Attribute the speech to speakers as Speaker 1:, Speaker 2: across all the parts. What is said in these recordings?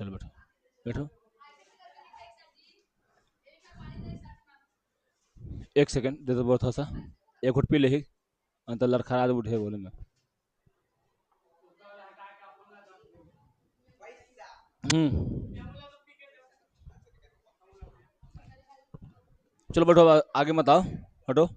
Speaker 1: चलो बैठो बैठो। एक सेकंड दे दो बहुत थोड़ा सा, एक घुट पी ले ही, अंत लड़खड़ा दे उठे बोले में। चलो बैठो, आगे मत आओ, हटो।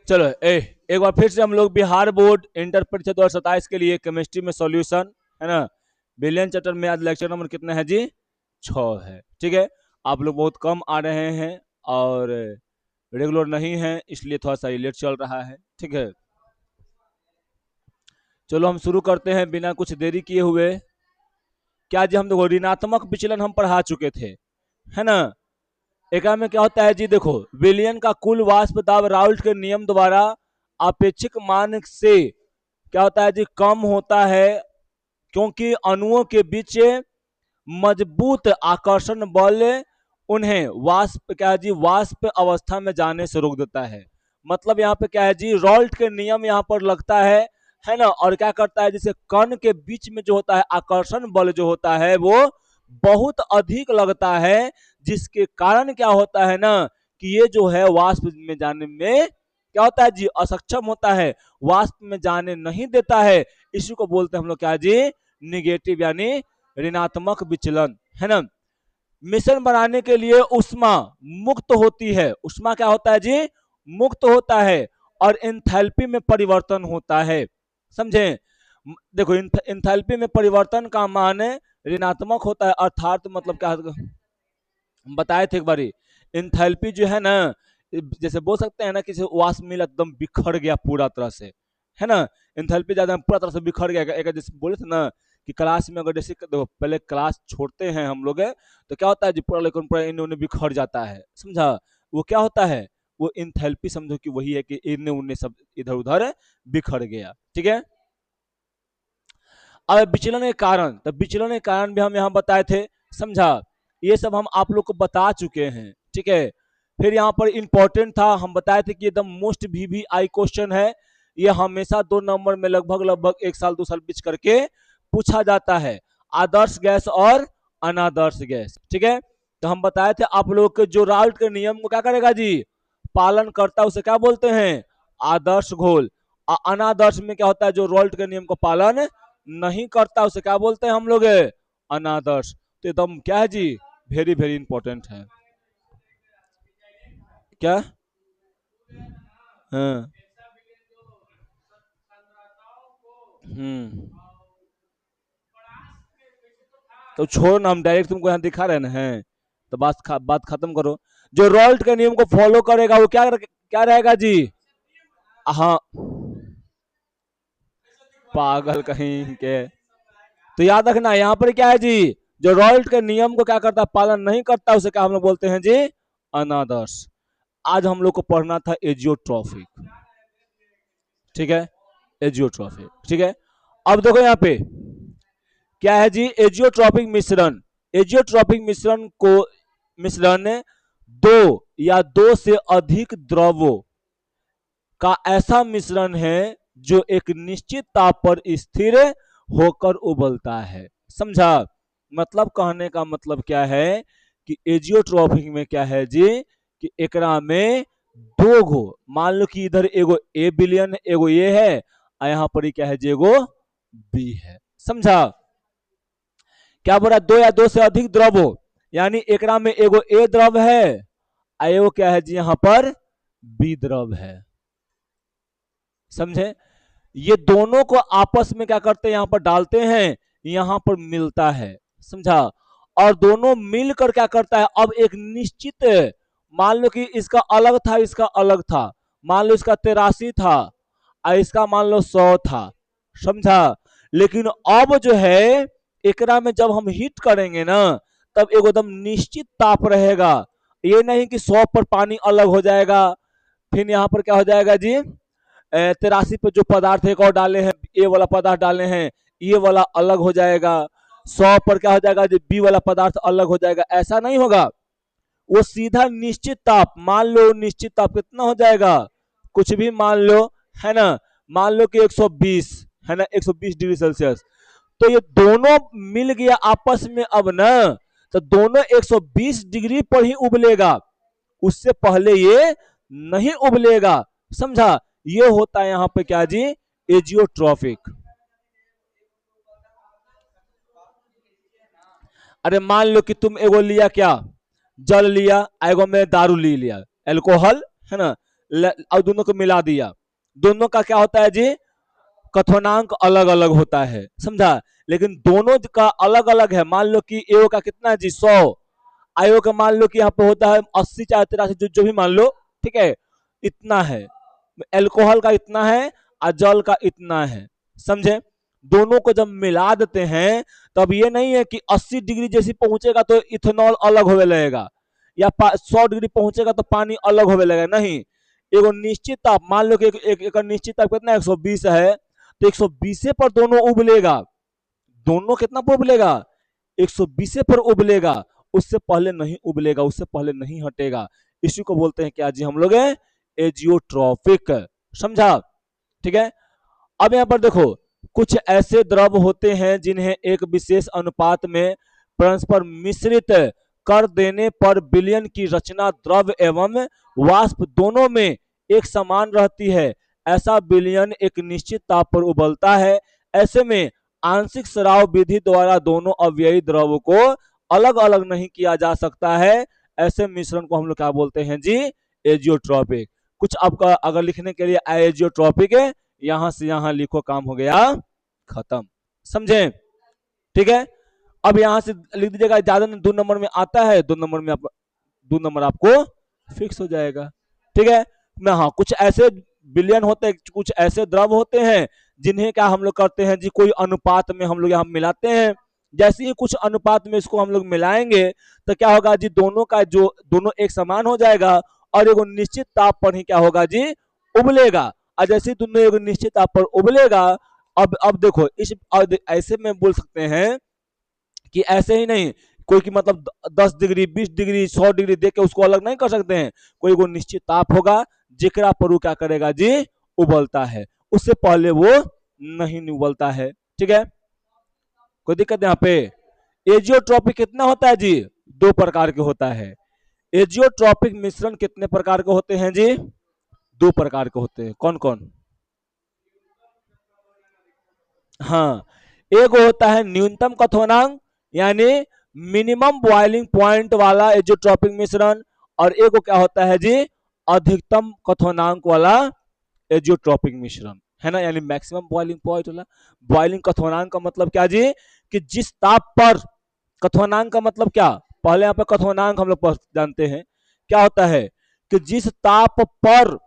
Speaker 1: चलो एक बार फिर से हम लोग बिहार बोर्ड इंटर परीक्षा 2027 के लिए केमिस्ट्री में सॉल्यूशन है ना, बिलियन चैप्टर में आज लेक्चर नंबर कितना है जी, 6 है। ठीक है, आप लोग बहुत कम आ रहे हैं और रेगुलर नहीं है, इसलिए थोड़ा सा लेट चल रहा है। ठीक है, चलो हम शुरू करते हैं बिना कुछ देरी किए हुए। क्या जी, हम देखो ऋणात्मक विचलन हम पढ़ा चुके थे, है ना। एक में क्या होता है जी, देखो विलियन का कुल वाष्प दाब राउल्ट के नियम द्वारा अपेक्षित मान से क्या होता है जी, कम होता है, क्योंकि अणुओं के बीच मजबूत आकर्षण बल उन्हें वाष्प क्या है जी, वाष्प अवस्था में जाने से रोक देता है। मतलब यहाँ पे क्या है जी, रॉल्ट के नियम यहाँ पर लगता है ना, और क्या करता है, जैसे कण के बीच में जो होता है आकर्षण बल जो होता है वो बहुत अधिक लगता है, जिसके कारण क्या होता है ना कि ये जो है वाष्प में जाने में क्या होता है जी, असक्षम होता है, वाष्प में जाने नहीं देता है। इसी को बोलते हैं हम लोग क्या जी, निगेटिव यानी ऋणात्मक विचलन, है ना। मिश्रण बनाने के लिए उष्मा मुक्त होती है, उष्मा क्या होता है जी, मुक्त होता है, और एंथैल्पी में परिवर्तन होता है। समझे, देखो एंथैल्पी में परिवर्तन का मान ऋणात्मक होता है, अर्थात मतलब क्या बताए थे एक बारी, एंथैल्पी जो है ना, जैसे बोल सकते हैं ना कि वाष्प मिल एकदम बिखर गया पूरा तरह से, है ना, एंथैल्पी ज्यादा पूरा तरह से बिखर गया। एक जैसे बोले थे ना कि क्लास में अगर जैसे देखो पहले क्लास छोड़ते हैं हम लोग तो क्या होता है जी, पूरा लेकिन पूरा इन्हें उन्हें बिखर जाता है, समझा। वो क्या होता है, वो एंथैल्पी समझो कि वही है कि इन्हें उन्हें सब इधर उधर बिखर गया। ठीक है, अब विचलन के कारण, तो विचलन के कारण भी हम यहाँ बताए थे, समझा। ये सब हम आप लोग को बता चुके हैं। ठीक है, फिर यहाँ पर इंपॉर्टेंट था, हम बताए थे कि एकदम मोस्ट VVI क्वेश्चन है, ये हमेशा 2 नंबर में लगभग लगभग 1 साल 2 साल बीच करके पूछा जाता है, आदर्श गैस और अनादर्श गैस। ठीक है, तो हम बताए थे आप लोग के जो राउल्ट के नियम को क्या करेगा जी, पालन करता है, उसे क्या बोलते हैं, आदर्श घोल। अनादर्श में क्या होता है, जो राउल्ट के नियम को पालन नहीं करता उसे क्या बोलते हैं हम लोग, अनादर्श। तो एकदम क्या है जी, वेरी वेरी इंपॉर्टेंट है। क्या, हाँ, तो छोड़ ना, हम डायरेक्ट तुमको यहाँ दिखा रहे हैं, तो बात खत्म करो। जो रॉल्ट के नियम को फॉलो करेगा वो क्या क्या रहेगा जी, हाँ, पागल कहीं के। तो याद रखना यहाँ पर क्या है जी, जो रॉल्ट के नियम को क्या करता, पालन नहीं करता, उसे क्या हम लोग बोलते हैं जी, अनादर्श। आज हम लोग को पढ़ना था एजियोट्रॉफिक। ठीक है, एजियोट्रॉफिक। ठीक है, अब देखो यहाँ पे क्या है जी, एजियोट्रॉपिक मिश्रण। एजियोट्रॉपिक मिश्रण को मिश्रण दो या दो से अधिक द्रवों का ऐसा मिश्रण है जो एक निश्चित ताप पर स्थिर होकर उबलता है। समझा, मतलब कहने का मतलब क्या है कि एजियोट्रॉपिक में क्या है जी, कि एकरा में दो गो, मान लो कि इधर एगो ए बिलियन एगो ए है, और यहाँ पर क्या है जी, एगो बी है। समझा, क्या बोला, दो या दो से अधिक द्रव हो, यानी एकरा में एगो ए द्रव है, एगो क्या है जी यहाँ पर बी द्रव है। समझे, ये दोनों को आपस में क्या करते हैं, यहाँ पर डालते हैं, यहाँ पर मिलता है। समझा, और दोनों मिलकर क्या करता है, अब एक निश्चित, मान लो कि इसका अलग था इसका अलग था, मान लो इसका 83 था और इसका मान लो 100 था। समझा, लेकिन अब जो है एकरा में जब हम हीट करेंगे ना, तब एकदम निश्चित ताप रहेगा, ये नहीं कि 100 पर पानी अलग हो जाएगा, फिर यहाँ पर क्या हो जाएगा जी, 83 पे जो पदार्थ एक और डाले हैं, ए वाला पदार्थ डाले हैं, ये वाला अलग हो जाएगा, 100 पर क्या हो जाएगा जी, बी वाला पदार्थ अलग हो जाएगा, ऐसा नहीं होगा। वो सीधा निश्चित ताप, मान लो निश्चित ताप कितना हो जाएगा, कुछ भी मान लो, है ना, मान लो कि 120 है ना, 120 डिग्री सेल्सियस। तो ये दोनों मिल गया आपस में अब ना, तो दोनों 120 डिग्री पर ही उबलेगा, उससे पहले ये नहीं उबलेगा। समझा? ये होता है यहां पे क्या जी, एजियोट्रॉपिक। अरे मान लो कि तुम एगो लिया क्या, जल लिया, एगो में दारू ले लिया, एल्कोहल, है ना, और दोनों को मिला दिया। दोनों का क्या होता है जी, कथनांक अलग अलग होता है। समझा? लेकिन दोनों का अलग अलग है। मान लो कि एओ का कितना है जी, 100, आयो का मान लो कि यहाँ पे होता है 80 चाहे 83, जो भी मान लो, ठीक है, इतना है। एल्कोहल का इतना है और जल का इतना है। समझे? दोनों को जब मिला देते हैं, तब ये नहीं है कि 80 डिग्री जैसी पहुंचेगा तो इथेनॉल अलग होने लगेगा, या 100 डिग्री पहुंचेगा तो पानी अलग होने लगेगा, नहीं। एगो निश्चित ताप, मान लो कि एक निश्चित ताप कितना 120 है, तो 120 पर दोनों उबलेगा। दोनों कितना पर उबलेगा, 120 पर उबलेगा, उससे पहले नहीं उबलेगा, उससे पहले नहीं हटेगा। इसी को बोलते हैं क्या जी हम लोग, एजियोट्रॉपिक। समझा? ठीक है। अब यहां पर देखो, कुछ ऐसे द्रव होते हैं जिन्हें एक विशेष अनुपात में परस्पर मिश्रित कर देने पर विलयन की रचना द्रव एवं वाष्प दोनों में एक समान रहती है। ऐसा विलयन एक निश्चित ताप पर उबलता है। ऐसे में आंशिक स्राव विधि द्वारा दोनों अव्ययी द्रव को अलग अलग नहीं किया जा सकता है। ऐसे मिश्रण को हम लोग क्या बोलते हैं जी, एजियोट्रॉपिक। कुछ आपका अगर लिखने के लिए एजियोट्रॉपिक है, यहां से यहां लिखो, काम हो गया खत्म। समझे? ठीक है। अब यहां से लिख दीजिएगा, ज्यादा 2 नंबर में आता है, 2 नंबर में आप 2 नंबर आपको फिक्स हो जाएगा। ठीक है। मैं हाँ, कुछ ऐसे विलयन होते हैं, कुछ ऐसे द्रव होते हैं जिन्हें क्या हम लोग करते हैं जी, कोई अनुपात में हम लोग यहाँ मिलाते हैं। जैसे ही कुछ अनुपात में इसको हम लोग मिलाएंगे, तो क्या होगा जी, दोनों का जो दोनों एक समान हो जाएगा, और एगो निश्चित ताप पर ही क्या होगा जी, उबलेगा। और जैसे दोनों एगो निश्चित ताप पर उबलेगा, अब देखो, इस ऐसे में बोल सकते हैं कि ऐसे ही नहीं, कोई की मतलब 10 डिग्री 20 डिग्री 100 डिग्री देख के उसको अलग नहीं कर सकते हैं। कोई वो निश्चित ताप होगा जिकरा पर वो क्या करेगा जी, उबलता है, उससे पहले वो नहीं उबलता है। ठीक है। कोई दिक्कत यहाँ पे? एजियोट्रॉपिक कितना होता है जी, 2 प्रकार के होता है। एजियोट्रॉपिक मिश्रण कितने प्रकार के होते हैं जी, 2 प्रकार के होते हैं। कौन कौन? हाँ, एक होता है न्यूनतम क्वथनांक, यानी मिनिमम बॉइलिंग पॉइंट वाला एजियोट्रॉपिक मिश्रण, और एक क्या होता है जी, अधिकतम क्वथनांक वाला एजियोट्रॉपिक मिश्रण, है ना, यानी मैक्सिमम बॉइलिंग पॉइंट वाला। बॉइलिंग क्वथनांक का मतलब क्या जी, कि जिस ताप पर, क्वथनांक का मतलब क्या, पहले यहाँ पे क्वथनांक हम लोग जानते हैं क्या होता है, कि जिस ताप पर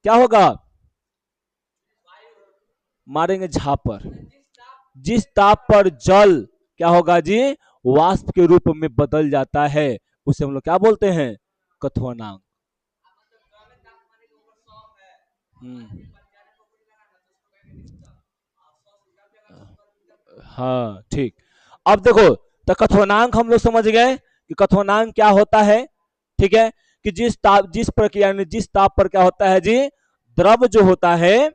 Speaker 1: क्या होगा, मारेंगे झापर, जिस ताप पर जल क्या होगा जी, वाष्प के रूप में बदल जाता है, उसे हम लोग क्या बोलते हैं, क्वथनांक। हम्म, हाँ ठीक। अब देखो, तो क्वथनांक हम लोग समझ गए कि क्वथनांक क्या होता है। ठीक है। कि जिस ताप, जिस प्रक्रिया में जिस ताप पर क्या होता है जी, द्रव जो होता है,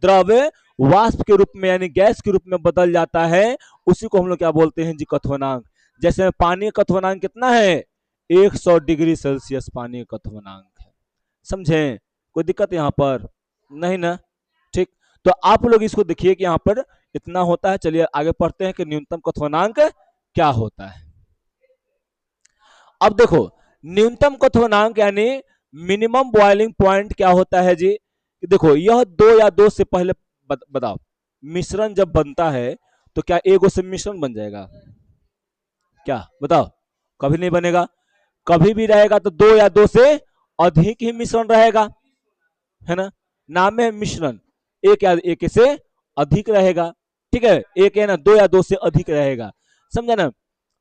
Speaker 1: द्रव वाष्प के रूप में यानी गैस के रूप में बदल जाता है, उसी को हम लोग क्या बोलते हैं जी, क्वथनांक। जैसे पानी का क्वथनांक कितना है, 100 डिग्री सेल्सियस पानी का क्वथनांक है। समझे? कोई दिक्कत यहाँ पर नहीं ना? ठीक। तो आप लोग इसको देखिए कि यहाँ पर इतना होता है। चलिए आगे पढ़ते हैं कि न्यूनतम क्वथनांक क्या होता है। अब देखो, न्यूनतम क्वथनांक यानी मिनिमम बॉइलिंग पॉइंट क्या होता है जी, देखो यह 2 या 2 से पहले बताओ, मिश्रण जब बनता है तो क्या एक से मिश्रण बन जाएगा? क्या बताओ? कभी नहीं बनेगा। कभी भी रहेगा तो 2 या 2 से अधिक ही मिश्रण रहेगा, है ना, नाम है मिश्रण। एक या एक से अधिक रहेगा। ठीक है, एक है ना, 2 या 2 से अधिक रहेगा। समझा ना?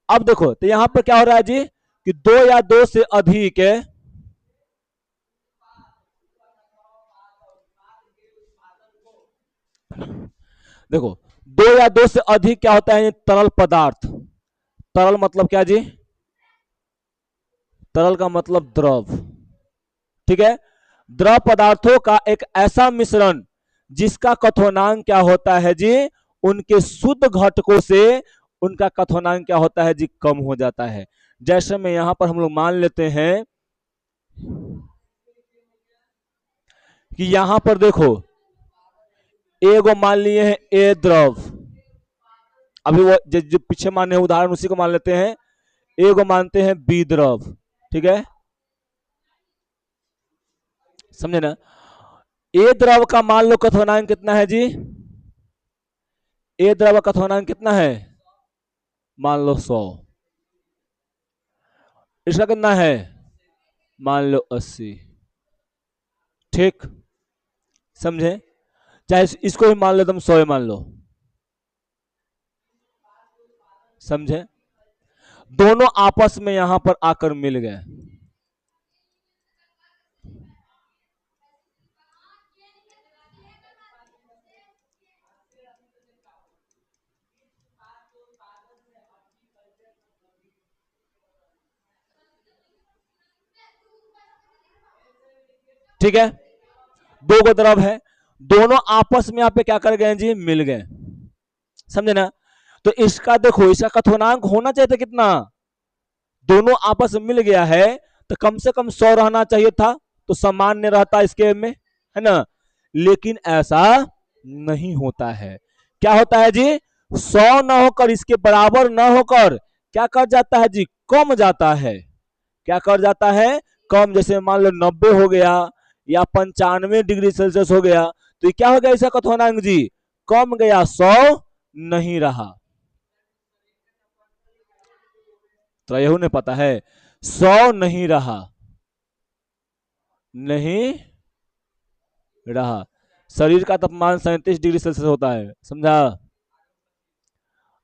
Speaker 1: अब देखो, तो यहां पर क्या हो रहा है जी, कि 2 या 2 से अधिक है, देखो 2 या 2 से अधिक क्या होता है, तरल पदार्थ। तरल मतलब क्या जी, तरल का मतलब द्रव। ठीक है। द्रव पदार्थों का एक ऐसा मिश्रण जिसका कथनांक क्या होता है जी, उनके शुद्ध घटकों से उनका कथनांक क्या होता है जी, कम हो जाता है। जैसे में यहां पर हम लोग मान लेते हैं कि यहां पर देखो एगो मान लिए हैं ए द्रव, अभी वो जो पीछे माने उदाहरण उसी को मान लेते हैं, एगो मानते हैं बी द्रव, ठीक है, समझे ना। ए द्रव का मान लो कथनांक कितना है जी, ए द्रव का कथनांक कितना है, मान लो 100, इसका कितना है, मान लो 80, ठीक, समझे। चाहे इसको भी मान लो तुम 100 मान लो, समझे। दोनों आपस में यहां पर आकर मिल गए, ठीक है, दो गो द्रव है, दोनों आपस में यहाँ पे क्या कर गए जी, मिल गए, समझे ना। तो इसका देखो, इसका कथनांक होना चाहिए था कितना, दोनों आपस में मिल गया है तो कम से कम 100 रहना चाहिए था, तो सामान्य रहता इसके में, है ना। लेकिन ऐसा नहीं होता है, क्या होता है जी, 100 न होकर, इसके बराबर न होकर क्या कर जाता है जी, कम जाता है, क्या कर जाता है, कम। जैसे मान लो 90 हो गया या 95 डिग्री सेल्सियस हो गया, तो ये क्या हो गया इसका कथनांक जी, कम गया, 100 नहीं रहा। तो यही नहीं पता है, 100 नहीं रहा, नहीं रहा। शरीर का तापमान 37 डिग्री सेल्सियस होता है, समझा,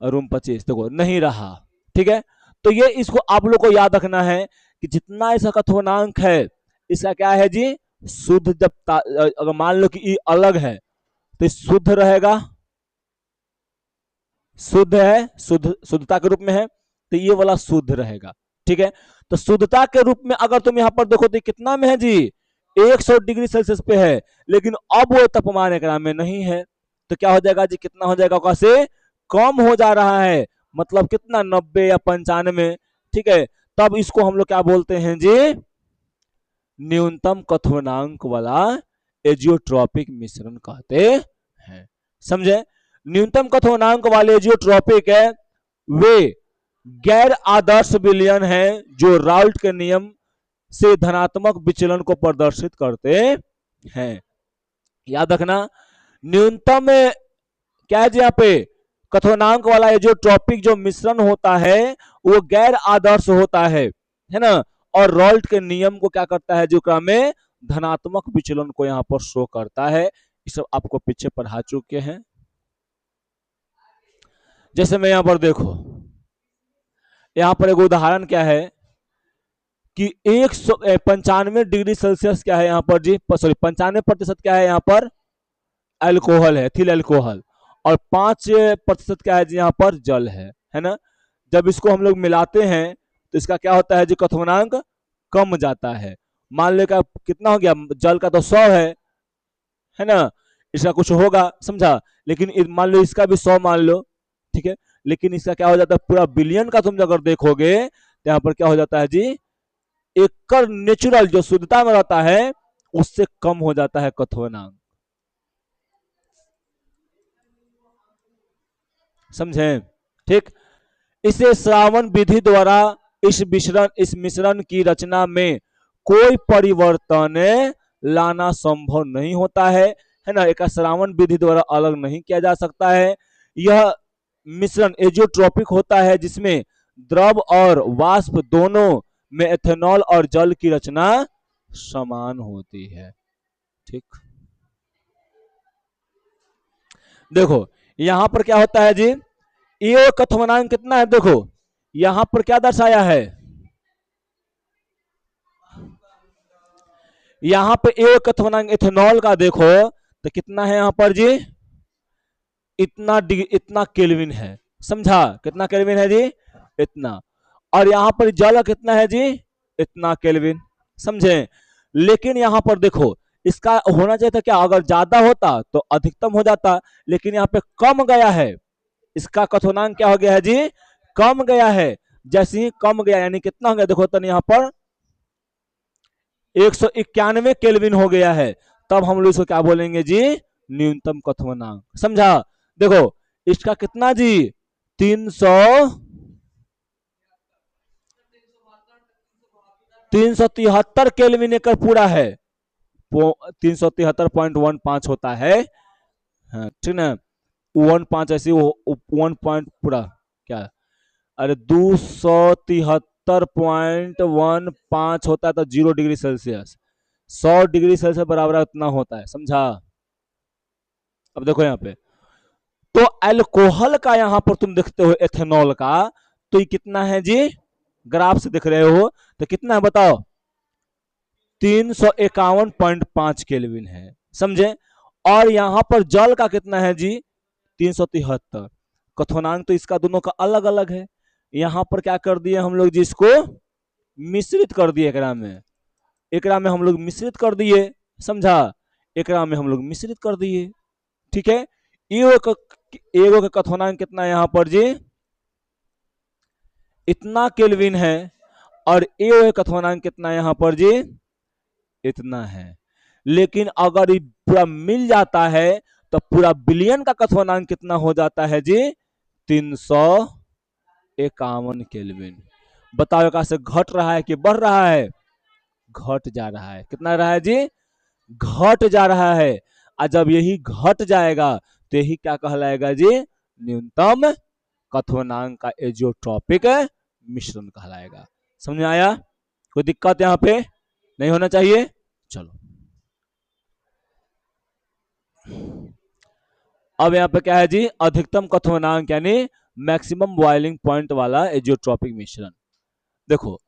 Speaker 1: और रूम 25, देखो नहीं रहा, ठीक है। तो ये इसको आप लोग को याद रखना है कि जितना इसका कथनांक है, इसका क्या है जी, शुद्ध, जब अगर मान लो कि ई अलग है तो शुद्ध रहेगा, शुद्ध है, शुद्धता के रूप में है, तो ये वाला शुद्ध रहेगा, ठीक है। तो शुद्धता के रूप में अगर तुम यहां पर देखो तो कितना में है जी, 100 डिग्री सेल्सियस पे है, लेकिन अब वो तापमान एक में नहीं है, तो क्या हो जाएगा जी, कितना हो जाएगा, से कम हो जा रहा है, मतलब कितना, 90 या 95, ठीक है। तब इसको हम लोग क्या बोलते हैं जी, न्यूनतम कथनांक वाला एजियोट्रॉपिक मिश्रण कहते हैं, समझे। न्यूनतम कथनांक वाले जो ट्रॉपिक है वे गैर आदर्श विलयन है, जो राउल्ट के नियम से धनात्मक विचलन को प्रदर्शित करते हैं। याद रखना, न्यूनतम क्या है जी, यहाँ पे कथनांक वाला ये जो ट्रॉपिक जो मिश्रण होता है वो गैर आदर्श होता है ना, और राउल्ट के नियम को क्या करता है, जो में धनात्मक विचलन को यहाँ पर शो करता है। ये सब आपको पीछे पढ़ा चुके हैं। जैसे मैं यहां पर देखो, यहां पर एक उदाहरण क्या है कि 195 डिग्री सेल्सियस क्या है यहाँ पर जी, सॉरी 95% क्या है यहाँ पर, अल्कोहल है, एथिल अल्कोहल, और 5% क्या है जी यहाँ पर, जल है ना। जब इसको हम लोग मिलाते हैं तो इसका क्या होता है जी, कथनांक कम जाता है। मान लो का कितना हो गया, जल का तो 100 है ना, इसका कुछ होगा, समझा, लेकिन मान लो इसका भी 100 मान लो, ठीक है, लेकिन इसका क्या हो जाता है, पूरा बिलियन का तुम अगर देखोगे तो यहाँ पर क्या हो जाता है जी, एक नेचुरल जो शुद्धता में रहता है उससे कम हो जाता है कथनांक, समझे, ठीक। इसे श्रावण विधि द्वारा इस मिश्रण की रचना में कोई परिवर्तन लाना संभव नहीं होता है ना। एक श्रावण विधि द्वारा अलग नहीं किया जा सकता है। यह मिश्रण एजियोट्रॉपिक होता है, जिसमें द्रव और वाष्प दोनों में एथेनॉल और जल की रचना समान होती है, ठीक। देखो यहां पर क्या होता है जी, ये कथनांक कितना है, देखो यहां पर क्या दर्शाया है, यहां पे एक कथनांक इथेनॉल का देखो तो कितना है यहां पर जी, इतना केल्विन है, समझा, कितना केल्विन है जी, इतना। और यहां पर जल कितना है जी, इतना केल्विन, समझे। लेकिन यहां पर देखो इसका होना चाहिए था क्या, अगर ज्यादा होता तो अधिकतम हो जाता, लेकिन यहाँ पे कम गया है, इसका कथनांक क्या हो गया है जी, कम गया है। जैसे ही कम गया यानी कितना हो गया, देखो तो यहाँ पर 191 केल्विन हो गया है, तब हम लोग इसको क्या बोलेंगे जी, न्यूनतम कथनांक। समझा। देखो इसका कितना जी, 300 373 केल्विन एक पूरा है, 373.15 होता है। हाँ ठीक ना, 1.5 ऐसे 1 पॉइंट पूरा क्या, अरे 273.15 होता है तो 0 डिग्री सेल्सियस, 100 डिग्री सेल्सियस बराबर उतना होता है। समझा। अब देखो यहाँ पे तो अल्कोहल का यहाँ पर तुम देखते हो एथेनॉल का, तो ये कितना है जी, ग्राफ से देख रहे हो तो कितना है बताओ, 351.5 केल्विन है। समझे। और यहां पर जल का कितना है जी, 373। कथनांक तो इसका दोनों का अलग अलग है, यहां पर क्या कर दिए हम लोग जी, इसको मिश्रित कर दिए, एकरा में हम लोग मिश्रित कर दिए। समझा। एकरा में हम लोग मिश्रित कर दिए। ठीक है। एगो का कथनांक कितना है यहाँ पर जी, इतना केल्विन है, और एगो का कथनांक कितना है यहाँ पर जी, इतना है। लेकिन अगर ये पूरा मिल जाता है तो पूरा बिलियन का कथनांक कितना हो जाता है जी, 351 केल्विन। बताओ कहां से घट रहा है कि बढ़ रहा है, घट जा रहा है। कितना रहा है जी, घट जा रहा है। और जब यही घट जाएगा तो यही क्या कहलाएगा जी, न्यूनतम कथनांक का एजियोट्रॉपिक मिश्रण कहलाएगा। समझ में आया, कोई दिक्कत यहां पे नहीं होना चाहिए। चलो अब यहाँ पे क्या है जी, अधिकतम कथनांक यानी मैक्सिमम बॉइलिंग पॉइंट वाला एजियोट्रॉपिक मिश्रण। देखो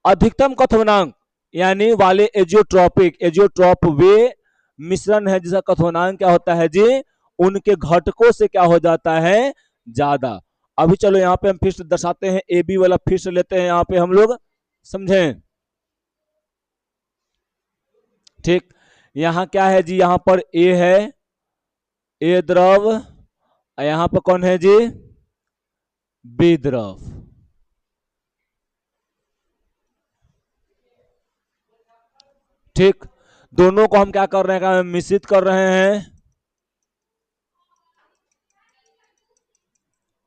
Speaker 1: अधिकतम कथनांक यानी वाले एजियोट्रॉपिक, एजियोट्रॉप वे मिश्रण है जिसका कथनांक क्या होता है जी, उनके घटकों से क्या हो जाता है, ज्यादा। अभी चलो यहाँ पे हम फिर से दर्शाते हैं, ए बी वाला फिर से लेते हैं यहाँ पे हम लोग, समझें। ठीक, यहाँ क्या है जी, यहाँ पर ए है, ए द्रव, यहाँ पर कौन है जी, बी द्रव। ठीक, दोनों को हम क्या कर रहे हैं, मिश्रित कर रहे हैं।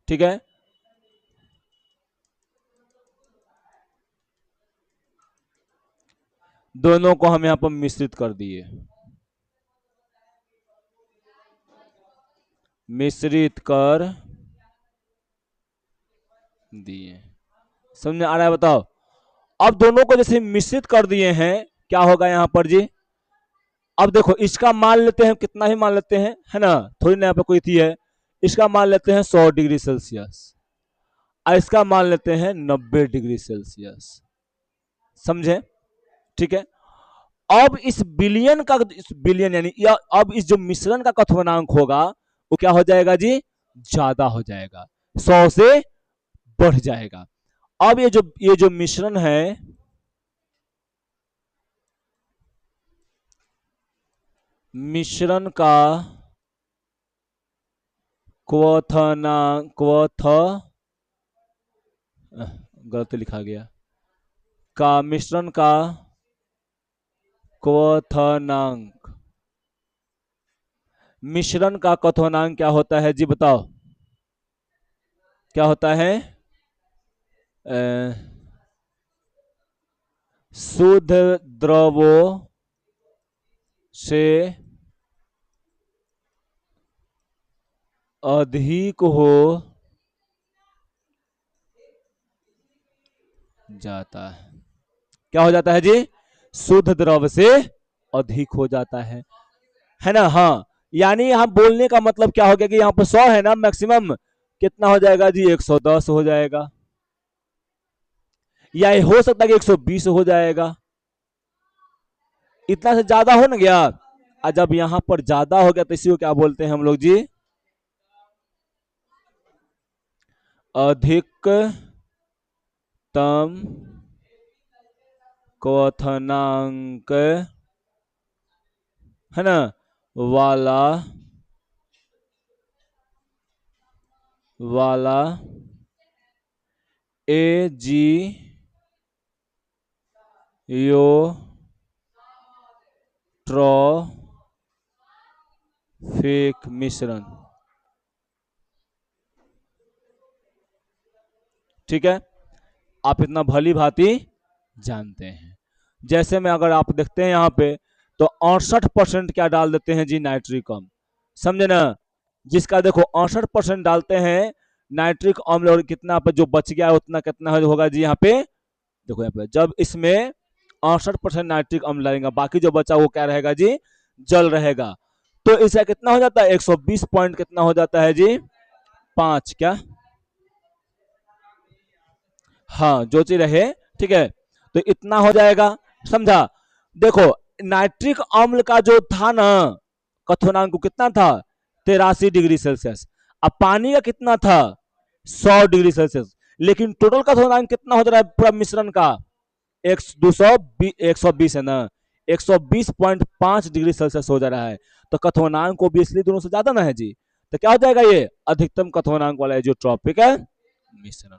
Speaker 1: ठीक है, दोनों को हम यहां पर मिश्रित कर दिए, मिश्रित कर दिए। समझ में आ रहा है, बताओ। अब दोनों को जैसे मिश्रित कर दिए हैं, क्या होगा यहां पर जी, अब देखो इसका मान लेते हैं, कितना ही मान लेते हैं, है ना, थोड़ी ना यहाँ पे कोई थी है। इसका मान लेते हैं 100 डिग्री सेल्सियस, और इसका मान लेते हैं 90 डिग्री सेल्सियस। समझे। ठीक है। अब इस बिलियन का, इस बिलियन यानी अब इस जो मिश्रण का कथनांक होगा वो क्या हो जाएगा जी, ज्यादा हो जाएगा, 100 से बढ़ जाएगा। अब ये जो मिश्रण है, मिश्रण का गलत लिखा गया, का मिश्रण का क्वथनांक, मिश्रण का क्वथनांक क्या होता है जी, बताओ क्या होता है, शुद्ध द्रवों से अधिक हो जाता है। क्या हो जाता है जी, शुद्ध द्रव से अधिक हो जाता है ना। हाँ, यानी यहाँ बोलने का मतलब क्या हो गया कि यहाँ पर 100 है ना मैक्सिमम, कितना हो जाएगा जी, 110 हो जाएगा, या ये हो सकता है कि 120 हो जाएगा। इतना से ज्यादा हो ना गया, और जब यहां पर ज्यादा हो गया तो इसी को क्या बोलते हैं हम लोग जी, अधिकतम क्वथनांक है ना, वाला वाला एजियोट्रॉफिक मिश्रण। ठीक है, आप इतना भली भांति जानते हैं। जैसे में अगर आप देखते हैं यहाँ पे तो 68% क्या डाल देते हैं जी, नाइट्रिक अम्ल। समझे ना, जिसका देखो 68% डालते हैं नाइट्रिक अम्ल, और कितना पे जो बच गया है उतना कितना होगा जी यहाँ पे, देखो यहाँ पे जब इसमें 68% नाइट्रिक अम्ल डालेंगे, बाकी जो बचा वो क्या रहेगा जी, जल रहेगा। तो इसका कितना हो जाता है, 120 पॉइंट कितना हो जाता है जी, 5 क्या, हाँ जो चीज रहे, ठीक है, तो इतना हो जाएगा। समझा, देखो नाइट्रिक अम्ल का जो था ना कथनांक को कितना था, 83 डिग्री सेल्सियस। अब पानी का कितना था, 100 डिग्री सेल्सियस। लेकिन टोटल कथनांक कितना हो जा रहा है पूरा मिश्रण का, 120 है ना, 120.5 डिग्री सेल्सियस हो जा रहा है। तो कथनांक को भी इसलिए दोनों से ज्यादा ना है जी, तो क्या हो जाएगा, ये अधिकतम कथनांक वाला है जो ट्रॉपिक है मिश्रण।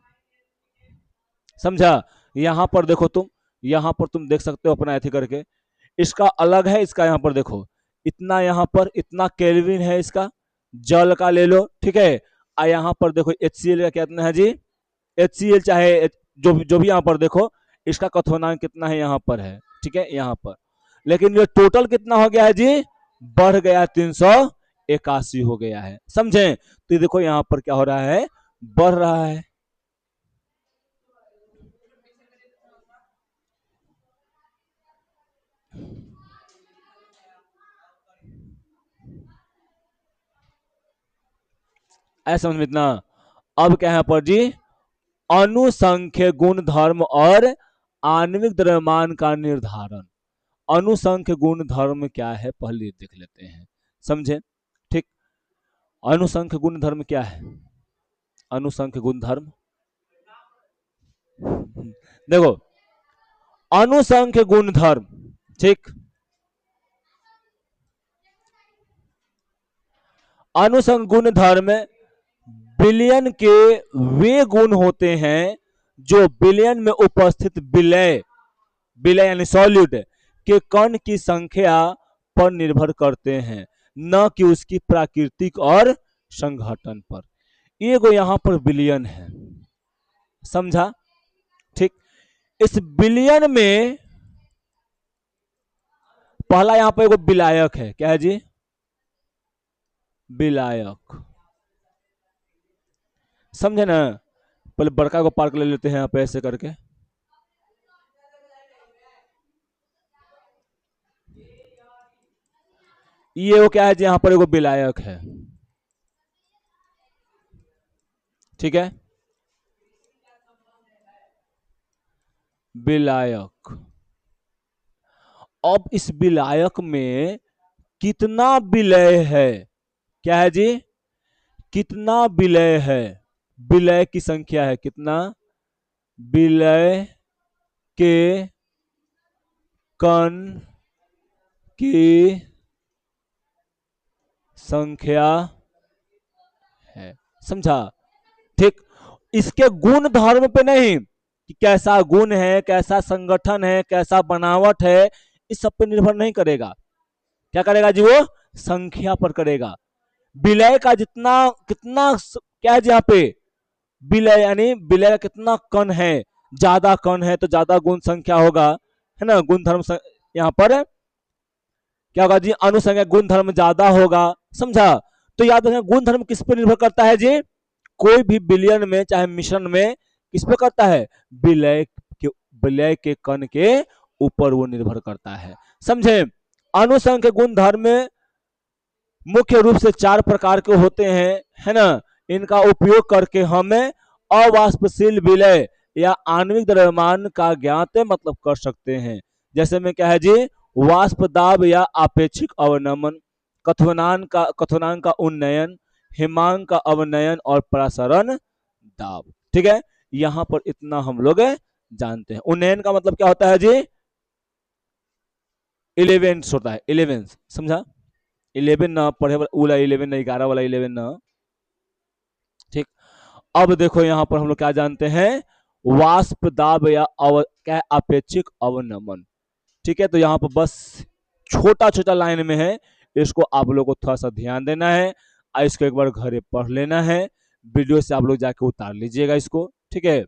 Speaker 1: समझा, यहां पर देखो तुम, यहां पर तुम देख सकते हो अपना ऐसे करके, इसका अलग है, इसका यहां पर देखो, इतना यहां पर इतना केल्विन है इसका, जल का ले लो, ठीक है। यहां पर देखो HCl का कितना है जी, HCl चाहे जो भी यहां पर देखो, इसका कथनांक कितना है यहाँ पर है, ठीक है यहाँ पर। लेकिन ये टोटल कितना हो गया है जी, बढ़ गया 381 हो गया है। समझे, तो ये देखो यहाँ पर क्या हो रहा है, बढ़ रहा है। ऐसा समझ में इतना। अब क्या है पर जी, अनुसंख्य गुण धर्म और आणविक द्रव्यमान का निर्धारण। अनुसंख्य गुण धर्म क्या है पहले देख लेते हैं, समझे, ठीक। अनुसंख्य गुण धर्म क्या है, अनुसंख्य गुण धर्म, देखो अनुसंख्य गुण धर्म, ठीक, अनुसंख्य गुण धर्म विलयन के वे गुण होते हैं जो विलयन में उपस्थित विलय, विलय यानी सॉल्यूट के कण की संख्या पर निर्भर करते हैं, न कि उसकी प्राकृतिक और संघटन पर। ये गो यहां पर विलयन है, समझा, ठीक। इस विलयन में पहला यहां पर एगो विलायक है, क्या है जी, विलायक। समझे ना, पहले बड़का को पार्क ले लेते हैं यहाँ पे ऐसे करके, ये वो क्या है जी, यहाँ पर एगो विलायक है, ठीक है, विलायक। अब इस विलायक में कितना विलय है, क्या है जी, कितना विलय है, विलय की संख्या है कितना, विलय के कण की संख्या है। समझा, ठीक। इसके गुण धर्म पे नहीं कि कैसा गुण है, कैसा संगठन है, कैसा बनावट है, इस सब पे निर्भर नहीं करेगा। क्या करेगा जी, वो संख्या पर करेगा। विलय का जितना कितना क्या है जी यहाँ पे, विलय यानी विलय का कितना कण है, ज्यादा कण है तो ज्यादा गुण संख्या होगा, है ना, गुण धर्म यहाँ पर क्या होगा जी, अनुसंख्या गुण धर्म ज्यादा होगा। समझा, तो याद रखें गुण धर्म किस पर निर्भर करता है जी, कोई भी विलयन में चाहे मिश्रण में किस पे करता है, विलय के, विलय के कण के ऊपर वो निर्भर करता है। समझे, अनुसंख्य गुण धर्म मुख्य रूप से 4 प्रकार के होते हैं, है ना। इनका उपयोग करके हमें अवाष्पशील विलय या आणविक द्रव्यमान का ज्ञात मतलब कर सकते हैं। जैसे में क्या है जी, वाष्प दाब या आपेक्षिक अवनमन, कथनांक का उन्नयन, हिमांक का अवनयन और प्रसारण दाब। ठीक है, यहां पर इतना हम लोग जानते हैं। उन्नयन का मतलब क्या होता है जी, इलेवेंथ होता है, इलेवेंथ, समझा? 11 ना पढ़े वाला 11 ना, 11 वाला 11 ना। ठीक। अब देखो यहां पर हम लोग क्या जानते हैं, वाष्प दाब या क्या अपेक्षिक अवनमन। ठीक है, तो यहाँ पर बस छोटा छोटा लाइन में है, इसको आप लोग को थोड़ा सा ध्यान देना है और इसको एक बार घरे पढ़ लेना है। वीडियो से आप लोग जाके उतार लीजिएगा इसको, ठीक है,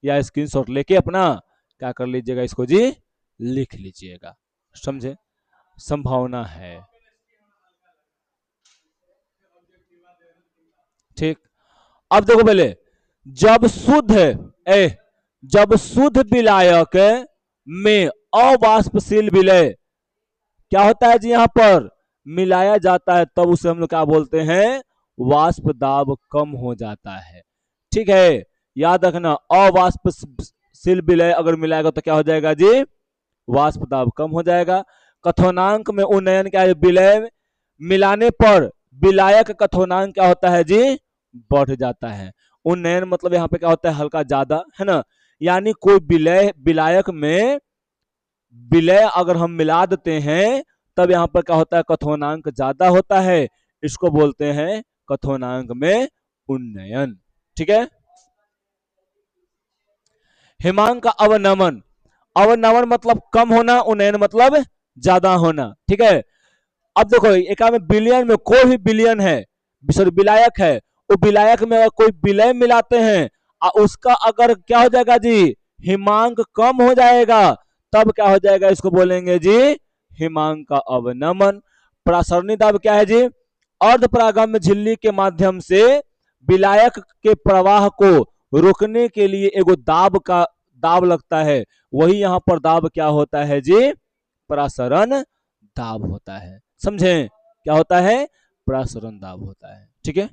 Speaker 1: या स्क्रीनशॉट लेके अपना क्या कर लीजिएगा, इसको जी लिख लीजिएगा, समझे? संभावना है। ठीक। अब देखो पहले, जब शुद्ध जब शुद्ध विलायक में अवाष्पशील विलय क्या होता है जी, यहां पर मिलाया जाता है, तब उसे हम लोग क्या बोलते हैं, वाष्प दाब कम हो जाता है। ठीक है, याद रखना, अवाष्पशील विलय अगर मिलाएगा तो क्या हो जाएगा जी, वाष्प दाब कम हो जाएगा। कथनांक में उन्नयन क्या है, विलय मिलाने पर विलायक कथनांक क्या होता है जी, बढ़ जाता है। उन्नयन मतलब यहाँ पे क्या होता है, हल्का ज्यादा, है ना? यानी कोई विलायक में विलय अगर हम मिला देते हैं तब यहाँ पर क्या होता है, कथनांक ज्यादा होता है, इसको बोलते हैं कथनांक में उन्नयन। ठीक है। हिमांक का अवनमन, अवनमन मतलब कम होना, उन्नयन मतलब ज्यादा होना। ठीक है। अब देखो एक में बिलियन में कोई भी बिलियन है, सॉरी विलायक है, वो विलायक में अगर कोई विलय मिलाते हैं और उसका अगर क्या हो जाएगा जी, हिमांक कम हो जाएगा, तब क्या हो जाएगा, इसको बोलेंगे जी हिमांक का अवनमन। प्रासरणी दाब क्या है जी, अर्धपरागम्य झिल्ली के माध्यम से विलायक के प्रवाह को रोकने के लिए एगो दाब लगता है, वही यहां पर दाब क्या होता है जी, प्रसरण दाब होता है। समझे? क्या होता है, प्रसरण दाब होता है। ठीक है।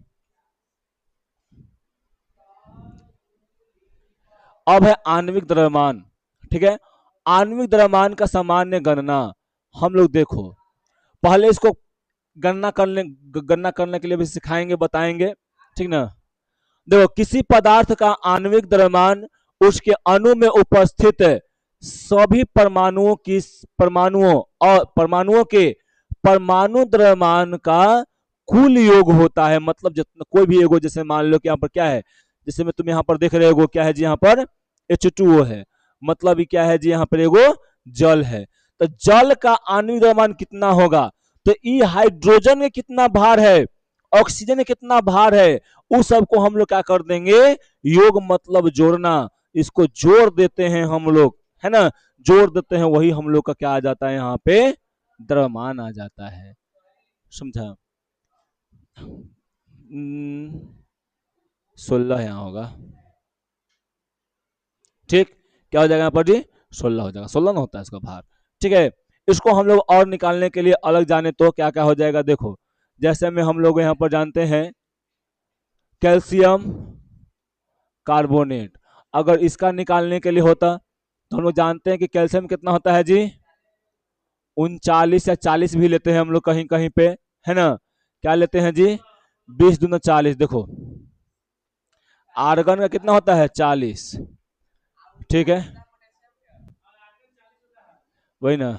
Speaker 1: अब है आणविक द्रव्यमान। ठीक है, आणविक द्रव्यमान का सामान्य गणना हम लोग देखो, पहले इसको गणना करने के लिए भी सिखाएंगे, बताएंगे। ठीक ना? देखो, किसी पदार्थ का आणविक द्रव्यमान उसके अणु में उपस्थित सभी परमाणुओं के परमाणु द्रव्यमान का कुल योग होता है। मतलब जितना कोई भी एगो, जैसे मान लो कि यहाँ पर क्या है, जैसे में तुम यहाँ पर देख रहे हो क्या है जी, यहाँ पर H2O है, मतलब ये क्या है जी, यहाँ पर एगो जल है। तो जल का आणविक द्रव्यमान कितना होगा, तो ई हाइड्रोजन में कितना भार है, ऑक्सीजन में कितना भार है, उस सबको हम लोग क्या कर देंगे, योग मतलब जोड़ना, इसको जोड़ देते हैं हम लोग, है ना? जोड़ देते हैं, वही हम लोग का क्या आ जाता है, यहाँ पे द्रव्यमान आ जाता है। समझा? 16 यहाँ होगा। ठीक, क्या हो जाएगा यहाँ पर जी, 16 हो जाएगा, 16 ना होता है इसका भार। ठीक है, इसको हम लोग और निकालने के लिए अलग जाने तो क्या क्या हो जाएगा, देखो जैसे में हम लोग यहाँ पर जानते हैं कैल्शियम कार्बोनेट, अगर इसका निकालने के लिए होता तो हम लोग जानते हैं कि कैल्शियम कितना होता है जी, 39 या 40 भी लेते हैं हम लोग कहीं कहीं पे, है ना? क्या लेते हैं जी, 20 दूना 40। देखो आर्गन का कितना होता है, 40। ठीक है, वही ना,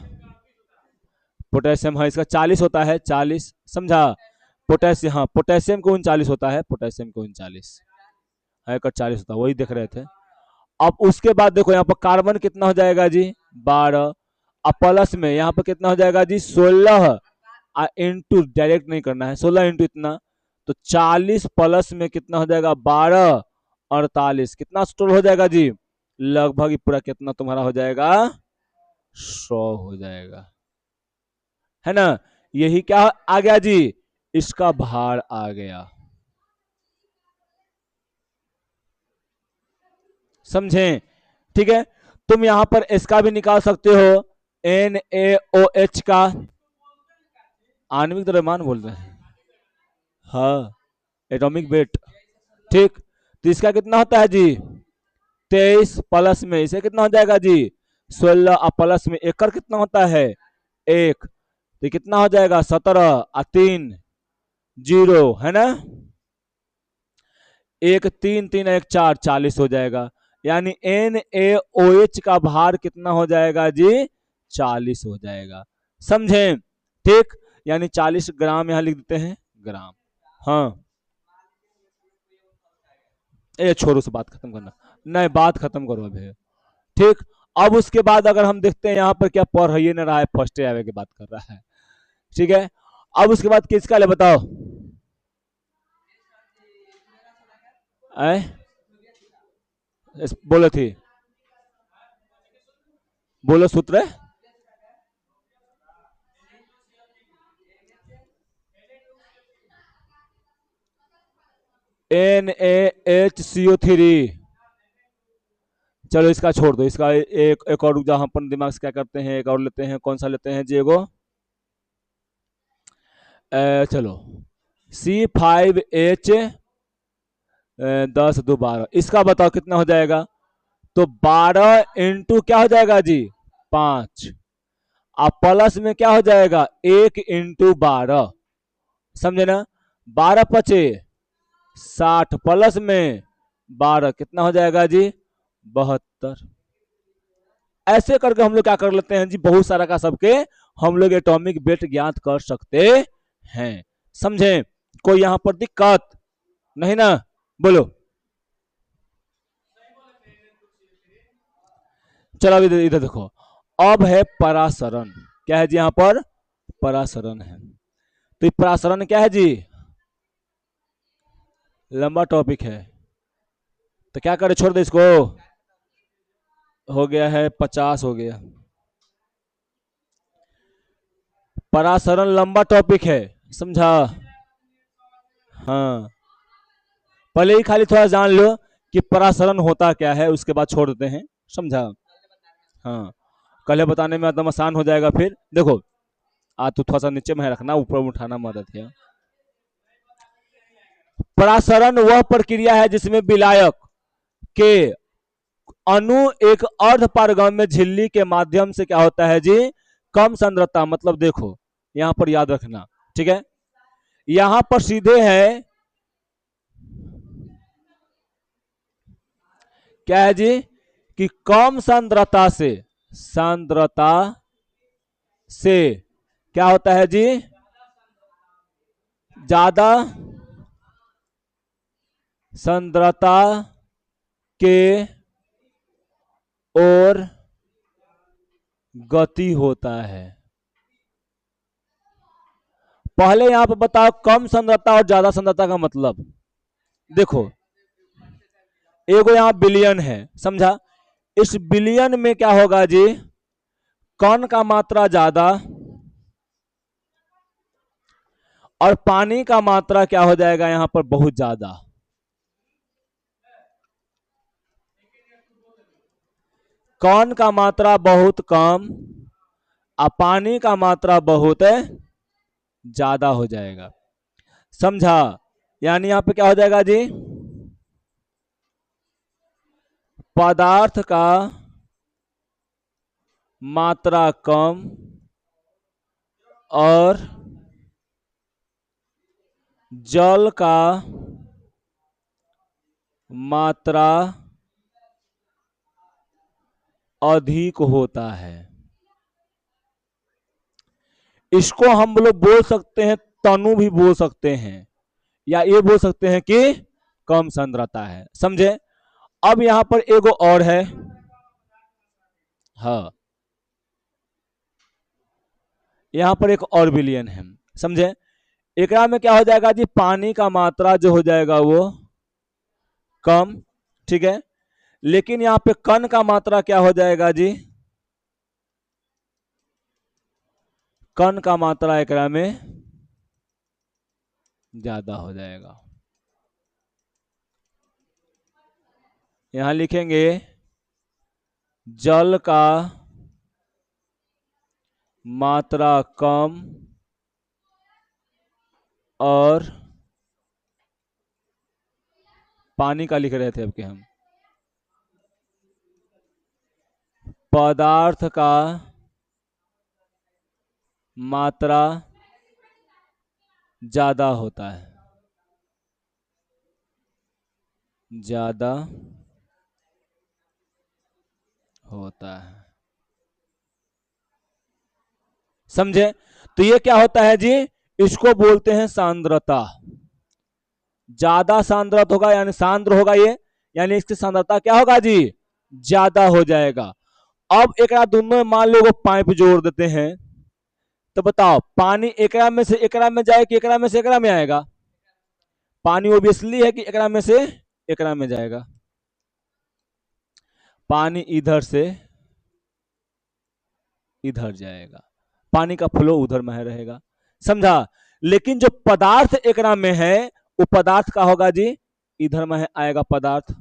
Speaker 1: पोटेशियम, हाँ इसका 40 होता है, 40, समझा? पोटेशियम, हाँ पोटेशियम को 39 होता है, पोटेशियम को 39 है, 40 होता है, वही देख रहे थे। अब उसके बाद देखो यहाँ पर कार्बन कितना हो जाएगा जी, 12, अब प्लस में यहाँ पर कितना हो जाएगा जी, 16, इंटू डायरेक्ट नहीं करना है, 16 इंटू इतना, तो 40 प्लस में कितना हो जाएगा, 12, 48, कितना स्टोर हो जाएगा जी, लगभग पूरा कितना तुम्हारा हो जाएगा, 100 हो जाएगा, है ना? यही क्या आ गया जी, इसका भार आ गया। समझे? ठीक है, तुम यहां पर इसका भी निकाल सकते हो, NaOH का आणविक द्रव्यमान बोल रहे हैं, हाँ एटॉमिक वेट। ठीक, तो इसका कितना होता है जी, 23 प्लस में इसे कितना हो जाएगा जी, 16, और प्लस में एकड़ कितना होता है, 1, तो कितना हो जाएगा, 17, और 3 0, है ना? 1 3 3 1 4, 40 हो जाएगा, यानी NaOH का भार कितना हो जाएगा जी, 40 हो जाएगा। समझे? ठीक, यानी 40 ग्राम यहां लिख देते हैं ग्राम। हाँ, ये छोड़ो, से बात खत्म करना, नहीं बात खत्म करो अभी। ठीक, अब उसके बाद अगर हम देखते हैं यहाँ पर क्या पढ़ ही नहीं रहा है, फर्स्ट आवे की बात कर रहा है। ठीक है, अब उसके बाद किसका ले बताओ? आए बोलो थी, बोलो सूत्र। NaHCO3। चलो इसका छोड़ दो, इसका एक और जहां अपन दिमाग से क्या करते हैं, एक और लेते हैं, कौन सा लेते हैं जी? एगो चलो C5H 10 2 12, इसका बताओ कितना हो जाएगा? तो 12 इंटू क्या हो जाएगा जी? 5। अब प्लस में क्या हो जाएगा? 1 इंटू 12, समझे ना? 12 × 5 = 60, प्लस में 12 कितना हो जाएगा जी? 72। ऐसे करके हम लोग क्या कर लेते हैं जी, बहुत सारा का सबके हम लोग एटॉमिक वेट ज्ञात कर सकते हैं। समझे? कोई यहां पर दिक्कत नहीं ना? बोलो। चलो अभी इधर इधर देखो, अब है परासरण। क्या है जी यहाँ पर? परासरण है। तो ये परासरण क्या है जी? लंबा टॉपिक है, तो क्या करे, छोड़ दे इसको। हो गया है 50, हो गया। परासरण लंबा टॉपिक है, समझा? हाँ, पहले ही खाली थोड़ा जान लो कि परासरण होता क्या है, उसके बाद छोड़ देते हैं, समझा? हाँ, कल बताने में एकदम आसान हो जाएगा। फिर देखो, आज तो थोड़ा सा नीचे में रखना, ऊपर उठाना मदद है। परासरण वह प्रक्रिया है जिसमें विलायक के अणु एक अर्ध पारगम्य झिल्ली के माध्यम से क्या होता है जी? कम सांद्रता, मतलब देखो यहां पर याद रखना, ठीक है? यहां पर सीधे है क्या है जी? कि कम सांद्रता से क्या होता है जी? ज्यादा सांद्रता के और गति होता है। पहले यहां पर बताओ कम सांद्रता और ज्यादा सांद्रता का मतलब। देखो, एगो यहां बिलियन है, समझा? इस बिलियन में क्या होगा जी? कण का मात्रा ज्यादा और पानी का मात्रा क्या हो जाएगा यहां पर? बहुत ज्यादा। कण का मात्रा बहुत कम और पानी का मात्रा बहुत ज्यादा हो जाएगा, समझा? यानी यहां पे क्या हो जाएगा जी? पदार्थ का मात्रा कम और जल का मात्रा अधिक होता है। इसको हम लोग बोल सकते हैं, तनु भी बोल सकते हैं, या ये बोल सकते हैं कि कम सांद्रता है, समझे? अब यहां पर एगो और है, हाँ, यहां पर एक और विलियन है, समझे? एकरा में क्या हो जाएगा जी? पानी का मात्रा जो हो जाएगा वो कम, ठीक है? लेकिन यहां पे कण का मात्रा क्या हो जाएगा जी? कण का मात्रा एकरा में ज्यादा हो जाएगा। यहां लिखेंगे जल का मात्रा कम और पानी का लिख रहे थे अब के हम, पदार्थ का मात्रा ज्यादा होता है, ज्यादा होता है। समझे? तो ये क्या होता है जी, इसको बोलते हैं सांद्रता। ज्यादा सांद्रत होगा यानी सांद्र होगा ये, यानी इसकी सांद्रता क्या होगा जी, ज्यादा हो जाएगा। अब एक दोनों में मान लो पाइप जोड़ देते हैं, तो बताओ पानी एकरा में से एकरा में जाए कि एकरा में से एकरा में आएगा? पानी ओबियसली है कि एकरा में से एकरा में जाएगा। पानी इधर से इधर जाएगा, पानी का फ्लो उधर में रहेगा, समझा? लेकिन जो पदार्थ एकरा में है वो पदार्थ का होगा जी, इधर में आएगा पदार्थ।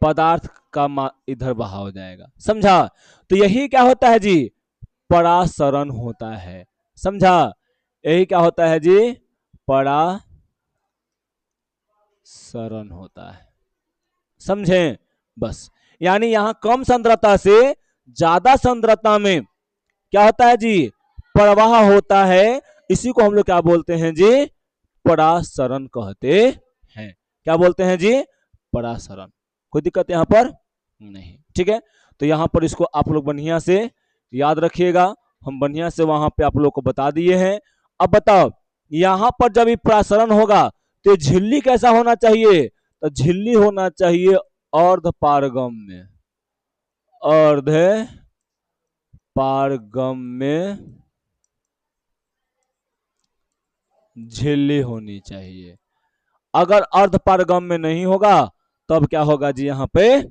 Speaker 1: पदार्थ का इधर बहा हो जाएगा, समझा? तो यही क्या होता है जी, परासरण होता है, समझा? यही क्या होता है जी, परासरण होता है, समझे? बस, यानी यहां कम सांद्रता से ज्यादा सांद्रता में क्या होता है जी, प्रवाह होता है। इसी को हम लोग क्या बोलते हैं जी, परासरण कहते हैं। क्या बोलते हैं जी, परासरण। कोई दिक्कत यहां पर नहीं, ठीक है? तो यहां पर इसको आप लोग बढ़िया से याद रखिएगा, हम बढ़िया से वहां पे आप लोग को बता दिए हैं। अब बताओ यहां पर जब ये परासरण होगा तो झिल्ली कैसा होना चाहिए, तो झिल्ली होना चाहिए अर्ध पारगम्य, अर्ध पारगम्य झिल्ली होनी चाहिए। अगर अर्ध पारगम्य नहीं होगा तब क्या होगा जी, यहाँ पे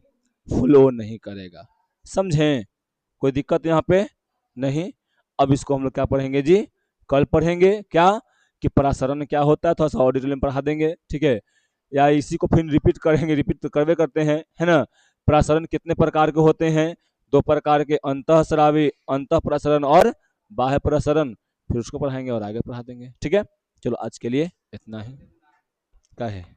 Speaker 1: फ्लो नहीं करेगा, समझे? कोई दिक्कत यहाँ पे नहीं। अब इसको हम लोग क्या पढ़ेंगे जी, कल पढ़ेंगे क्या, कि परासरण क्या होता है, थोड़ा सा और डिटेल में पढ़ा देंगे, ठीक है? या इसी को फिर रिपीट करेंगे, रिपीट तो करवे करते हैं, है ना? परासरण कितने प्रकार के होते हैं, दो प्रकार के, अंतःस्रावी अंतः प्रसरण और बाह्य प्रसरण, फिर उसको पढ़ाएंगे और आगे पढ़ा देंगे, ठीक है? चलो आज के लिए इतना ही, क्या है?